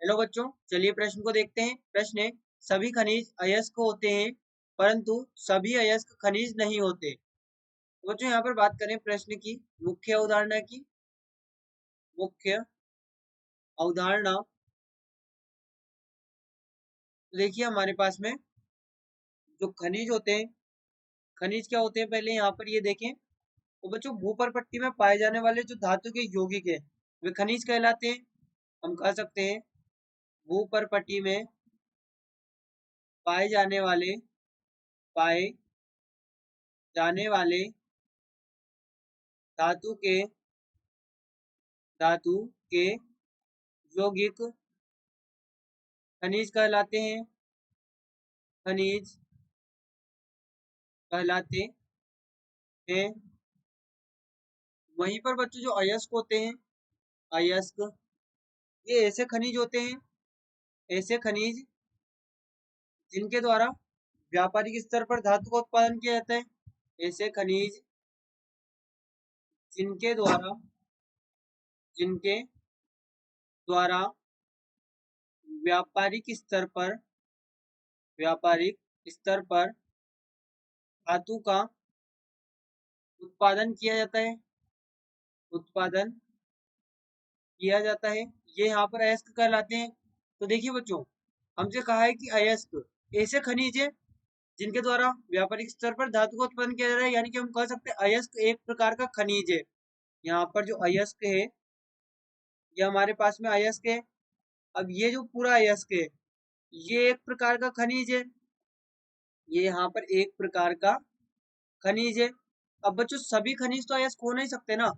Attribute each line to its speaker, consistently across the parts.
Speaker 1: Hello बच्चों, चलिए प्रश्न को देखते हैं। प्रश्न है, सभी खनिज अयस्क होते हैं परंतु सभी अयस्क खनिज नहीं होते। तो बच्चों यहाँ पर बात करें प्रश्न की मुख्य अवधारणा की। मुख्य अवधारणा तो देखिए हमारे पास में जो खनिज होते हैं, खनिज क्या होते हैं पहले यहाँ पर ये देखें। तो बच्चों भूपर पट्टी में पाए जाने वाले जो धातु के यौगिक है वे खनिज कहलाते हैं। हम कह सकते हैं भूपर पट्टी में पाए जाने वाले धातु के यौगिक खनिज कहलाते हैं। खनिज कहलाते हैं। वहीं पर बच्चों जो अयस्क होते हैं, अयस्क ये ऐसे खनिज होते हैं, ऐसे खनिज जिनके द्वारा व्यापारिक स्तर पर धातु का उत्पादन किया जाता है। ऐसे खनिज जिनके द्वारा व्यापारिक स्तर पर धातु का उत्पादन किया जाता है, ये यहाँ पर अयस्क कहलाते हैं। तो देखिए बच्चों, हमसे कहा है कि अयस्क ऐसे खनिज है जिनके द्वारा व्यापारिक स्तर पर धातु का उत्पादन किया जा रहा है, यानी कि हम कह सकते हैं अयस्क एक प्रकार का खनिज है। यहाँ पर जो अयस्क है, ये हमारे पास में अयस्क है। अब ये जो पूरा अयस्क है ये एक प्रकार का खनिज है, ये यहाँ पर एक प्रकार का खनिज है। अब बच्चों सभी खनिज तो अयस्क हो नहीं सकते ना,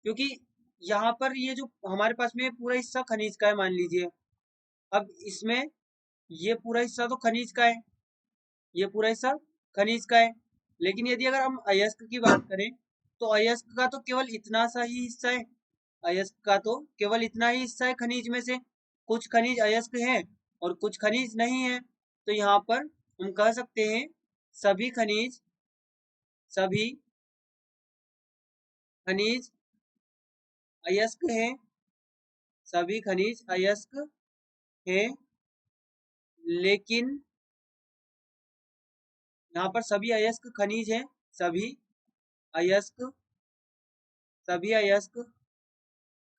Speaker 1: क्योंकि यहाँ पर ये जो हमारे पास में पूरा हिस्सा खनिज का है मान लीजिए। अब इसमें ये पूरा हिस्सा तो खनिज का है, ये पूरा हिस्सा खनिज का है। लेकिन यदि अगर हम अयस्क की बात करें तो अयस्क का तो केवल इतना सा ही हिस्सा है, अयस्क का तो केवल इतना ही हिस्सा है खनिज में से। कुछ खनिज अयस्क है और कुछ खनिज नहीं है। तो यहाँ पर हम कह सकते हैं सभी खनिज अयस्क हैं, सभी खनिज अयस्क हैं। लेकिन यहाँ पर सभी अयस्क खनिज हैं, सभी अयस्क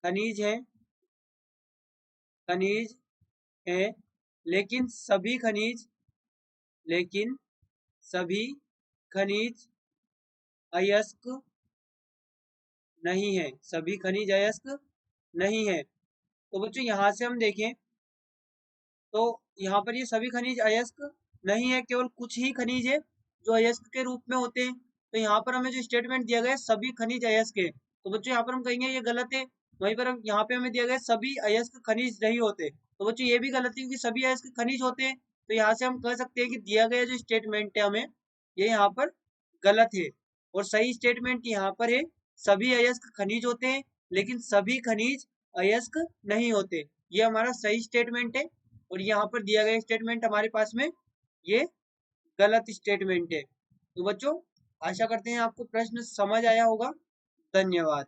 Speaker 1: खनिज हैं, लेकिन सभी खनिज अयस्क नहीं है, सभी खनिज अयस्क नहीं है। तो बच्चों यहाँ से हम देखें तो यहाँ पर ये सभी खनिज अयस्क नहीं है, केवल कुछ ही खनिज है जो अयस्क के रूप में होते हैं। तो यहाँ पर हमें जो स्टेटमेंट दिया गया है सभी खनिज अयस्क है, तो बच्चों यहाँ पर हम कहेंगे ये गलत है। वहीं पर हम यहाँ पे हमें दिया गया सभी अयस्क खनिज नहीं होते, तो बच्चों ये भी गलत है क्योंकि सभी अयस्क खनिज होते हैं। तो यहाँ से हम कह सकते हैं कि दिया गया जो स्टेटमेंट है हमें ये यहाँ पर गलत है, और सही स्टेटमेंट यहाँ पर है सभी अयस्क खनिज होते हैं लेकिन सभी खनिज अयस्क नहीं होते। ये हमारा सही स्टेटमेंट है, और यहाँ पर दिया गया स्टेटमेंट हमारे पास में ये गलत स्टेटमेंट है। तो बच्चों आशा करते हैं आपको प्रश्न समझ आया होगा। धन्यवाद।